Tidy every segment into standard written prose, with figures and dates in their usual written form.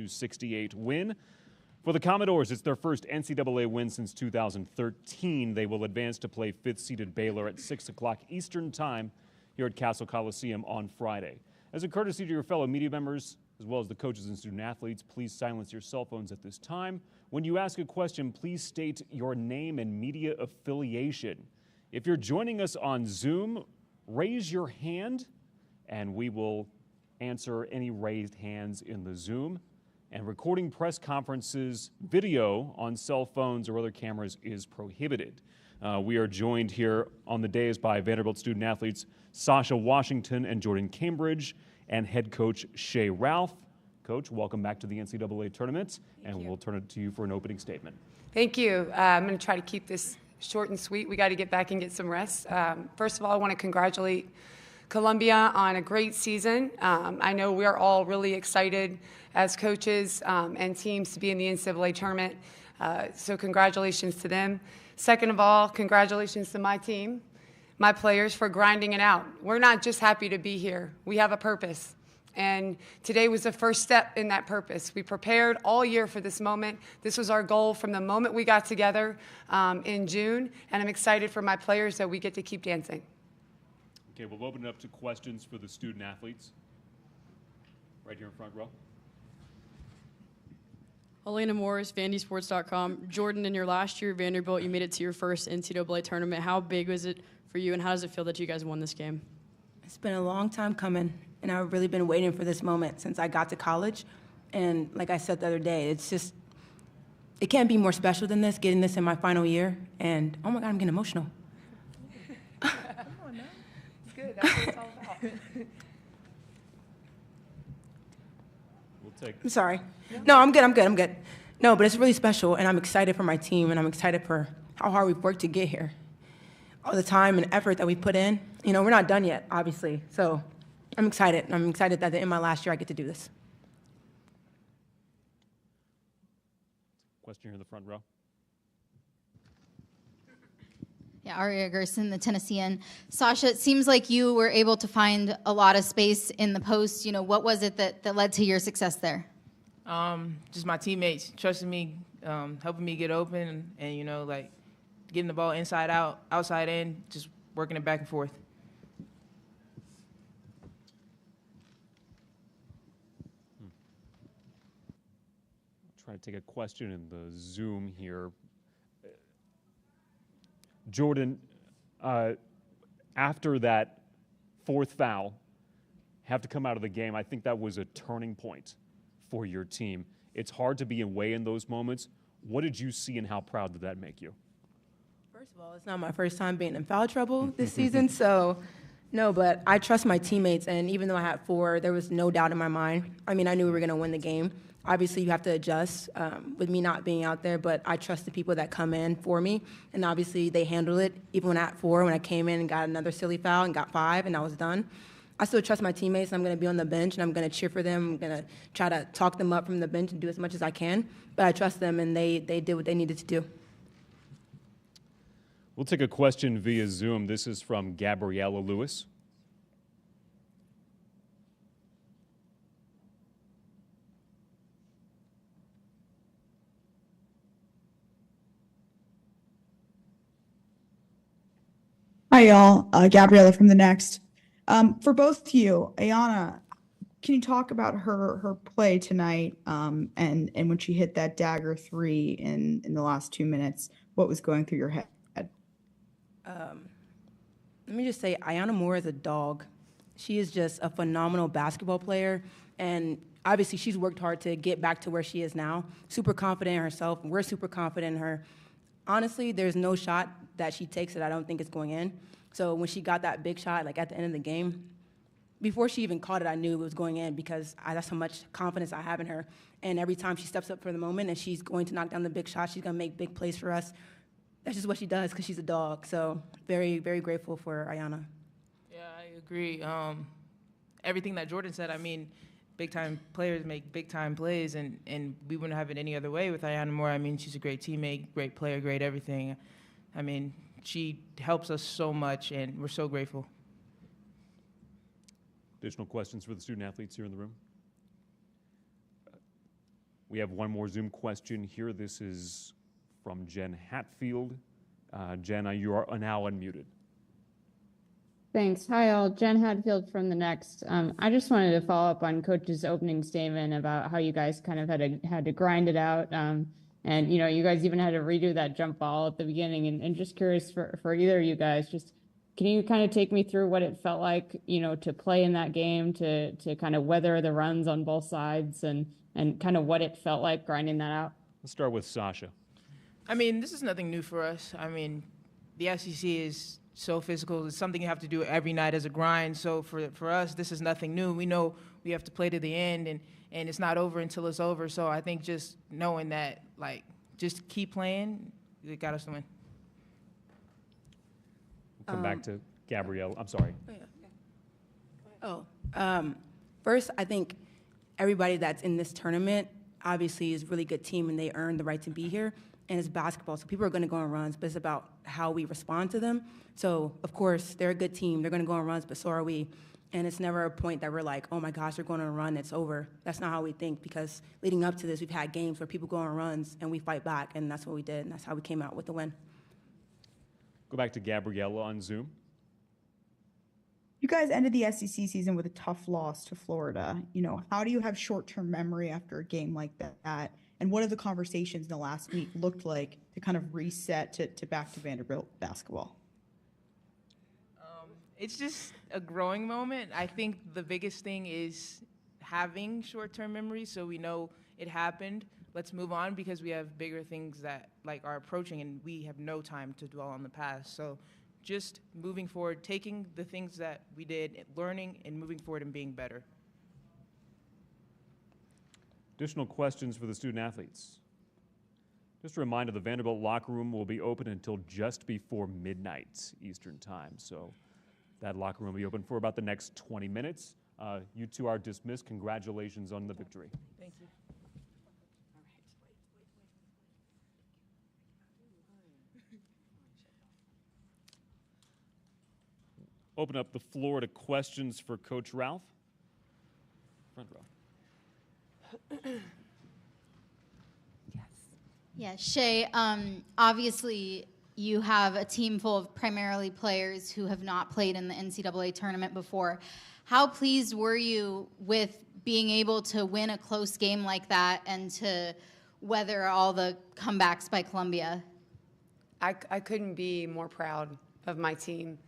68 win. For the Commodores, it's their first NCAA win since 2013. They will advance to play 5th-seeded Baylor at 6 o'clock Eastern Time here at Cassell Coliseum on Friday. As a courtesy to your fellow media members, as well as the coaches and student athletes, please silence your cell phones at this time. When you ask a question, please state your name and media affiliation. If you're joining us on Zoom, raise your hand and we will answer any raised hands in the Zoom. And recording press conferences video on cell phones or other cameras is prohibited. We are joined here on the dais by Vanderbilt student athletes Sasha Washington and Jordan Cambridge and head coach Shay Ralph. Coach, welcome back to the NCAA tournament, and we'll turn it to you for an opening statement. Thank you. I'm going to try to keep this short and sweet. We got to get back and get some rest. First of all, I want to congratulate Columbia on a great season. I know we're all really excited as coaches and teams to be in the NCAA tournament, so congratulations to them. Second of all, congratulations to my team, my players, for grinding it out. We're not just happy to be here. We have a purpose, and today was the first step in that purpose. We prepared all year for this moment. This was our goal from the moment we got together in June, and I'm excited for my players that we get to keep dancing. Okay, we'll open it up to questions for the student athletes. Right here in front row. Elena Morris, VandySports.com. Jordan, in your last year at Vanderbilt, you made it to your first NCAA tournament. How big was it for you, and how does it feel that you guys won this game? It's been a long time coming, and I've really been waiting for this moment since I got to college. And like I said the other day, it's just, it can't be more special than this, getting this in my final year. And oh my God, I'm getting emotional. Come on now. It's good. That's what it's all about. I'm sorry. No, I'm good. No, but it's really special, and I'm excited for my team, and I'm excited for how hard we've worked to get here. All the time and effort that we put in. You know, we're not done yet, obviously. So I'm excited. I'm excited that in my last year I get to do this. Question here in the front row. Yeah, Aria Gerson, the Tennessean. Sasha, it seems like you were able to find a lot of space in the post. You know, what was it that led to your success there? Just my teammates trusting me, helping me get open, and you know, like getting the ball inside out, outside in, just working it back and forth. I'll try to take a question in the Zoom here. Jordan, after that fourth foul, have to come out of the game. I think that was a turning point for your team. It's hard to be away in those moments. What did you see, and how proud did that make you? First of all, it's not my first time being in foul trouble this season, so no, but I trust my teammates, and even though I had 4, there was no doubt in my mind. I mean, I knew we were going to win the game. Obviously, you have to adjust with me not being out there, but I trust the people that come in for me, and obviously they handled it. Even when I had 4, when I came in and got another silly foul and got 5, and I was done. I still trust my teammates, and I'm going to be on the bench, and I'm going to cheer for them. I'm going to try to talk them up from the bench and do as much as I can, but I trust them, and they did what they needed to do. We'll take a question via Zoom. This is from Gabriella Lewis. Hi, y'all. Gabriella from The Next. For both of you, Ayana, can you talk about her play tonight and when she hit that dagger 3 in the last 2 minutes? What was going through your head? Let me just say, Ayana Moore is a dog. She is just a phenomenal basketball player, and obviously she's worked hard to get back to where she is now. Super confident in herself. We're super confident in her. Honestly, there's no shot that she takes that I don't think is going in. So when she got that big shot, like at the end of the game, before she even caught it, I knew it was going in because that's how much confidence I have in her. And every time she steps up for the moment and she's going to knock down the big shot, she's going to make big plays for us. That's just what she does because she's a dog. So very, very grateful for Ayana. Yeah, I agree. Everything that Jordan said, I mean, big-time players make big-time plays, and we wouldn't have it any other way with Ayana Moore. I mean, she's a great teammate, great player, great everything. I mean, she helps us so much, and we're so grateful. Additional questions for the student athletes here in the room? We have one more Zoom question here. This is from Jen Hatfield. Jen, you are now unmuted. Thanks. Hi, all. Jen Hadfield from the Next. I just wanted to follow up on Coach's opening statement about how you guys kind of had to grind it out. And, you know, you guys even had to redo that jump ball at the beginning. And just curious for either of you guys, just can you kind of take me through what it felt like, you know, to play in that game, to kind of weather the runs on both sides and kind of what it felt like grinding that out? Let's start with Sasha. I mean, this is nothing new for us. I mean, the SEC is so physical. It's something you have to do every night as a grind. So for us, this is nothing new. We know we have to play to the end, and it's not over until it's over. So I think just knowing that, like, just keep playing, it got us to win. We'll come back to Gabrielle. I'm sorry. First, I think everybody that's in this tournament obviously is a really good team, and they earned the right to be here. And it's basketball, so people are going to go on runs, but it's about how we respond to them. So, of course, they're a good team. They're going to go on runs, but so are we. And it's never a point that we're like, oh, my gosh, they're going on a run, it's over. That's not how we think, because leading up to this, we've had games where people go on runs, and we fight back, and that's what we did, and that's how we came out with the win. Go back to Gabriella on Zoom. You guys ended the SEC season with a tough loss to Florida. You know, how do you have short-term memory after a game like that? And what have the conversations in the last week looked like to kind of reset to back to Vanderbilt basketball? It's just a growing moment. I think the biggest thing is having short-term memory, so we know it happened. Let's move on, because we have bigger things that are approaching, and we have no time to dwell on the past. So just moving forward, taking the things that we did, learning, and moving forward and being better. Additional questions for the student athletes. Just a reminder, the Vanderbilt locker room will be open until just before midnight Eastern time. So that locker room will be open for about the next 20 minutes. You two are dismissed. Congratulations on the victory. Thank you. Open up the floor to questions for Coach Ralph. Front row. Yeah, Shay, obviously you have a team full of primarily players who have not played in the NCAA tournament before. How pleased were you with being able to win a close game like that and to weather all the comebacks by Columbia? I couldn't be more proud of my team.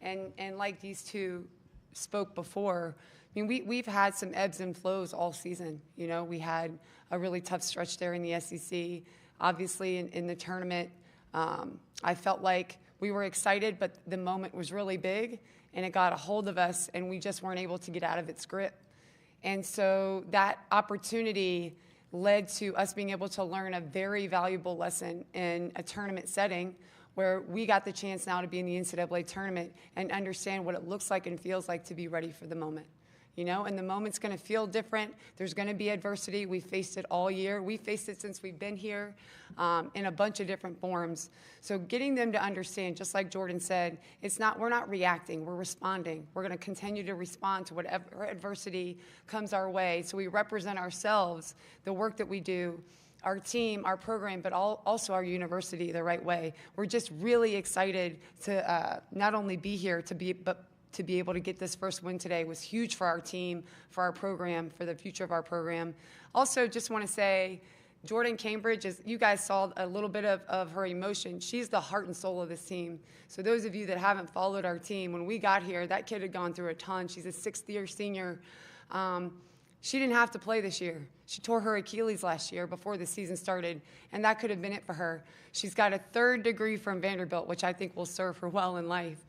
And like these two spoke before, I mean, we've had some ebbs and flows all season. You know, we had a really tough stretch there in the SEC. Obviously, in the tournament, I felt like we were excited, but the moment was really big, and it got a hold of us, and we just weren't able to get out of its grip. And so that opportunity led to us being able to learn a very valuable lesson in a tournament setting, where we got the chance now to be in the NCAA tournament and understand what it looks like and feels like to be ready for the moment. You know, and the moment's going to feel different. There's going to be adversity. We faced it all year. We faced it since we've been here in a bunch of different forms. So getting them to understand, just like Jordan said, we're not reacting, we're responding. We're going to continue to respond to whatever adversity comes our way. So we represent ourselves, the work that we do, our team, our program, but also our university the right way. We're just really excited to not only be here, but to be able to get this first win today was huge for our team, for our program, for the future of our program. Also, just want to say, Jordan Cambridge, you guys saw a little bit of her emotion. She's the heart and soul of this team. So those of you that haven't followed our team, when we got here, that kid had gone through a ton. She's a sixth-year senior. She didn't have to play this year. She tore her Achilles last year before the season started, and that could have been it for her. She's got a third degree from Vanderbilt, which I think will serve her well in life.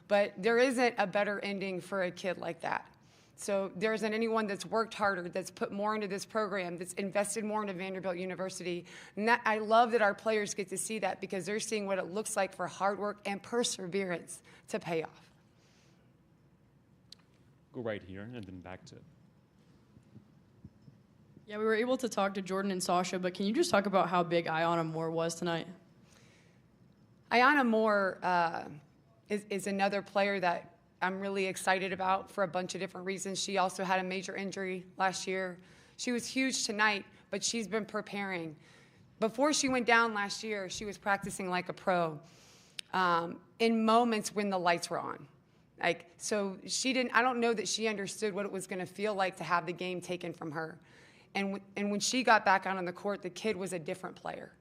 But there isn't a better ending for a kid like that. So there isn't anyone that's worked harder, that's put more into this program, that's invested more into Vanderbilt University. And I love that our players get to see that, because they're seeing what it looks like for hard work and perseverance to pay off. Go right here and then back to. Yeah, we were able to talk to Jordan and Sasha, but can you just talk about how big Ayanna Moore was tonight? Ayanna Moore is another player that I'm really excited about for a bunch of different reasons. She also had a major injury last year. She was huge tonight, but she's been preparing. Before she went down last year, she was practicing like a pro in moments when the lights were on. So I don't know that she understood what it was going to feel like to have the game taken from her. And when she got back out on the court, the kid was a different player.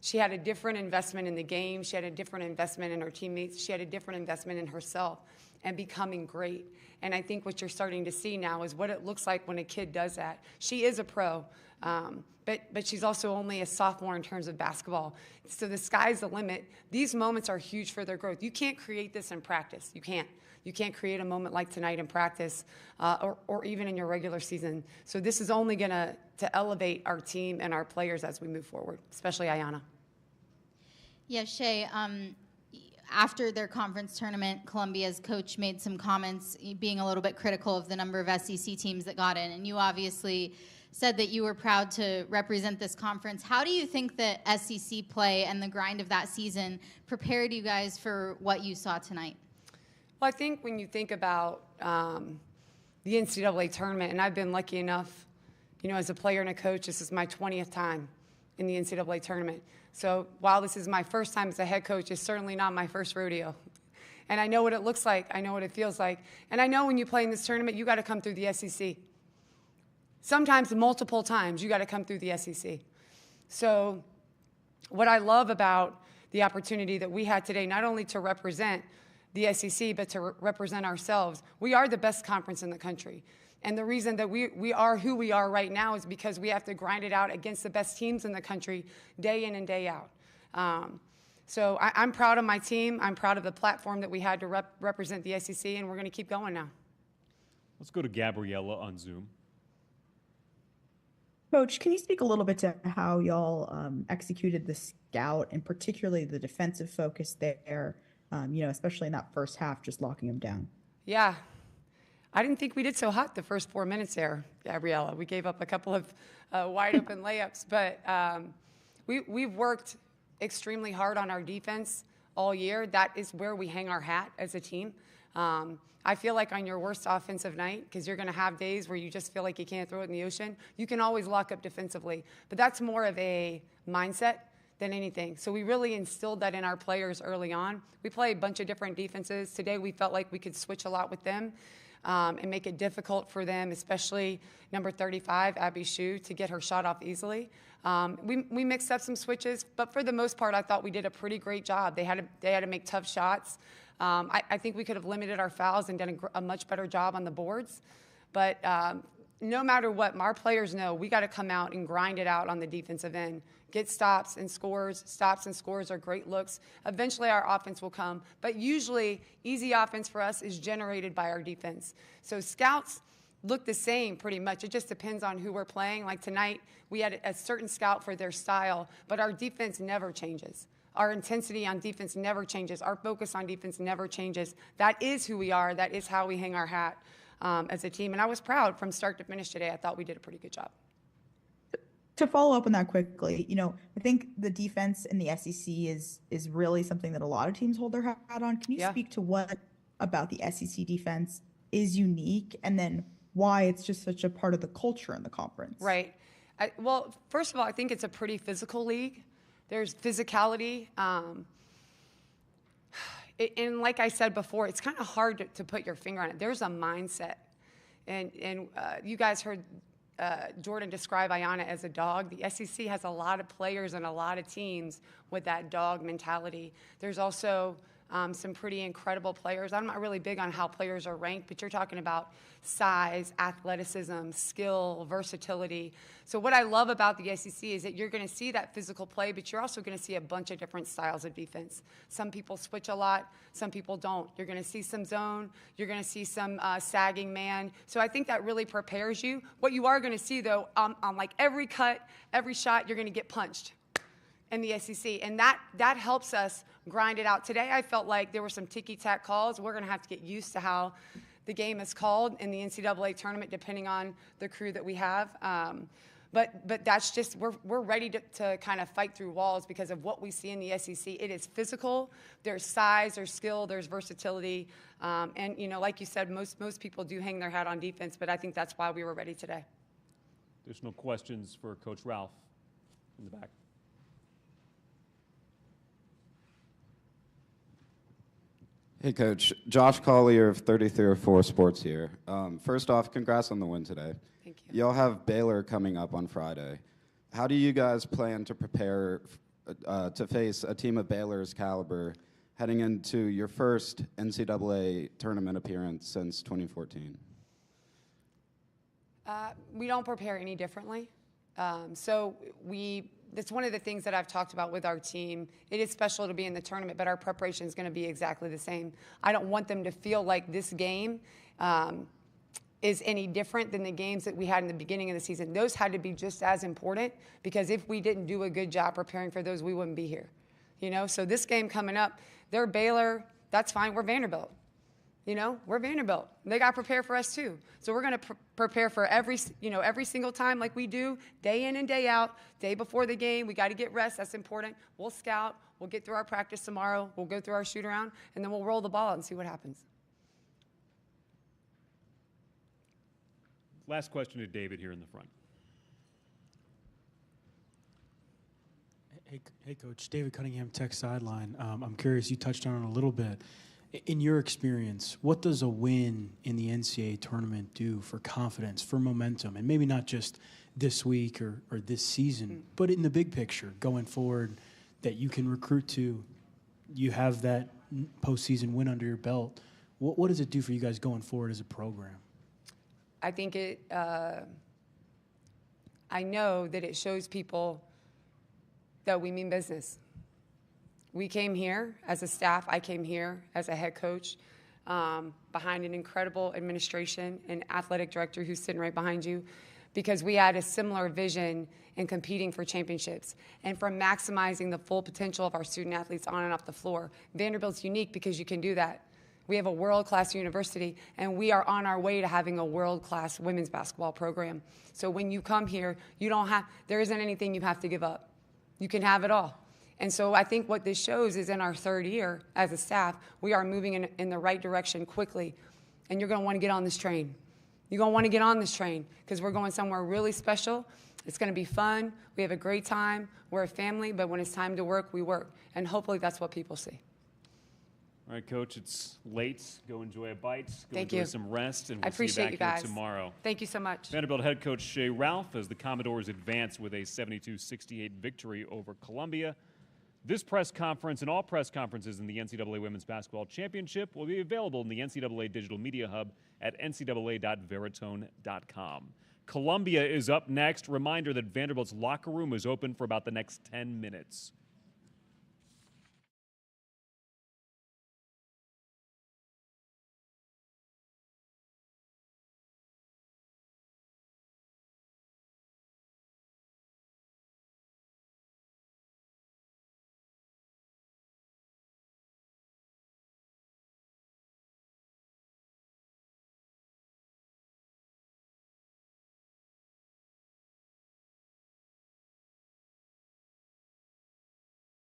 She had a different investment in the game. She had a different investment in her teammates. She had a different investment in herself and becoming great. And I think what you're starting to see now is what it looks like when a kid does that. She is a pro, but she's also only a sophomore in terms of basketball. So the sky's the limit. These moments are huge for their growth. You can't create this in practice. You can't. You can't create a moment like tonight in practice or even in your regular season. So this is only going to elevate our team and our players as we move forward, especially Ayanna. Yeah, Shay, after their conference tournament, Columbia's coach made some comments being a little bit critical of the number of SEC teams that got in. And you obviously said that you were proud to represent this conference. How do you think that SEC play and the grind of that season prepared you guys for what you saw tonight? Well, I think when you think about the NCAA tournament, and I've been lucky enough, as a player and a coach, this is my 20th time in the NCAA tournament. So while this is my first time as a head coach, it's certainly not my first rodeo. And I know what it looks like. I know what it feels like. And I know when you play in this tournament, you got to come through the SEC. Sometimes multiple times, you got to come through the SEC. So what I love about the opportunity that we had today, not only to represent the SEC, but to represent ourselves. We are the best conference in the country. And the reason that we are who we are right now is because we have to grind it out against the best teams in the country day in and day out. So I'm proud of my team. I'm proud of the platform that we had to represent the SEC, and we're going to keep going now. Let's go to Gabriella on Zoom. Coach, can you speak a little bit to how y'all executed the scout and particularly the defensive focus there? Especially in that first half, just locking them down. Yeah. I didn't think we did so hot the first 4 minutes there, Gabriella. We gave up a couple of wide open layups, but we've worked extremely hard on our defense all year. That is where we hang our hat as a team. I feel like on your worst offensive night, because you're going to have days where you just feel like you can't throw it in the ocean, you can always lock up defensively. But that's more of a mindset than anything. So we really instilled that in our players early on. We play a bunch of different defenses. Today we felt like we could switch a lot with them and make it difficult for them, especially number 35, Abby Shue, to get her shot off easily. We mixed up some switches, but for the most part, I thought we did a pretty great job. They had to make tough shots. I think we could have limited our fouls and done a much better job on the boards. But no matter what, our players know we got to come out and grind it out on the defensive end. Get stops and scores. Stops and scores are great looks. Eventually our offense will come. But usually easy offense for us is generated by our defense. So scouts look the same pretty much. It just depends on who we're playing. Like tonight, we had a certain scout for their style, but our defense never changes. Our intensity on defense never changes. Our focus on defense never changes. That is who we are. That is how we hang our hat as a team. And I was proud from start to finish today. I thought we did a pretty good job. To follow up on that quickly, I think the defense in the SEC is really something that a lot of teams hold their hat on. Can you speak to what about the SEC defense is unique and then why it's just such a part of the culture in the conference? Right. Well, first of all, I think it's a pretty physical league. There's physicality. And like I said before, it's kind of hard to put your finger on it. There's a mindset. And you guys heard Jordan describe Ayanna as a dog. The SEC has a lot of players and a lot of teams with that dog mentality. There's also some pretty incredible players. I'm not really big on how players are ranked, but you're talking about size, athleticism, skill, versatility. So what I love about the SEC is that you're going to see that physical play, but you're also going to see a bunch of different styles of defense. Some people switch a lot. Some people don't. You're going to see some zone. You're going to see some sagging man. So I think that really prepares you. What you are going to see, though, on like every cut, every shot, you're going to get punched in the SEC, and that helps us grind it out. Today, I felt like there were some ticky-tack calls. We're going to have to get used to how the game is called in the NCAA tournament, depending on the crew that we have. But that's just we're ready to kind of fight through walls because of what we see in the SEC. It is physical. There's size. There's skill. There's versatility. And like you said, most people do hang their hat on defense, but I think that's why we were ready today. Additional questions for Coach Ralph in the back. Hey, Coach. Josh Collier of 3304 Sports here. First off, congrats on the win today. Thank you. Y'all have Baylor coming up on Friday. How do you guys plan to prepare to face a team of Baylor's caliber heading into your first NCAA tournament appearance since 2014? We don't prepare any differently. That's one of the things that I've talked about with our team. It is special to be in the tournament, but our preparation is going to be exactly the same. I don't want them to feel like this game is any different than the games that we had in the beginning of the season. Those had to be just as important, because if we didn't do a good job preparing for those, we wouldn't be here. You know, so this game coming up, they're Baylor, that's fine, we're Vanderbilt. You know, we're Vanderbilt. They got to prepare for us too. So we're going to prepare for every single time like we do, day in and day out, day before the game. We got to get rest. That's important. We'll scout. We'll get through our practice tomorrow. We'll go through our shoot around, and then we'll roll the ball out and see what happens. Last question to David here in the front. Hey, Coach. David Cunningham, Tech Sideline. I'm curious, you touched on it a little bit. In your experience, what does a win in the NCAA tournament do for confidence, for momentum, and maybe not just this week or this season, but in the big picture going forward, that you can recruit to, you have that postseason win under your belt? What does it do for you guys going forward as a program? I think I know that it shows people that we mean business. We came here as a staff. I came here as a head coach behind an incredible administration and athletic director who's sitting right behind you, because we had a similar vision in competing for championships and for maximizing the full potential of our student athletes on and off the floor. Vanderbilt's unique because you can do that. We have a world-class university, and we are on our way to having a world-class women's basketball program. So when you come here, there isn't anything you have to give up. You can have it all. And so I think what this shows is in our third year as a staff, we are moving in the right direction quickly. And you're going to want to get on this train. You're going to want to get on this train because we're going somewhere really special. It's going to be fun. We have a great time. We're a family, but when it's time to work, we work. And hopefully that's what people see. All right, Coach, it's late. Go enjoy a bite. Go Thank enjoy you. some rest, and I we'll see you appreciate back you guys. here tomorrow. Thank you so much. Vanderbilt head coach Shea Ralph as the Commodores advance with a 72-68 victory over Columbia. This press conference and all press conferences in the NCAA Women's Basketball Championship will be available in the NCAA Digital Media Hub at ncaa.veritone.com. Columbia is up next. Reminder that Vanderbilt's locker room is open for about the next 10 minutes.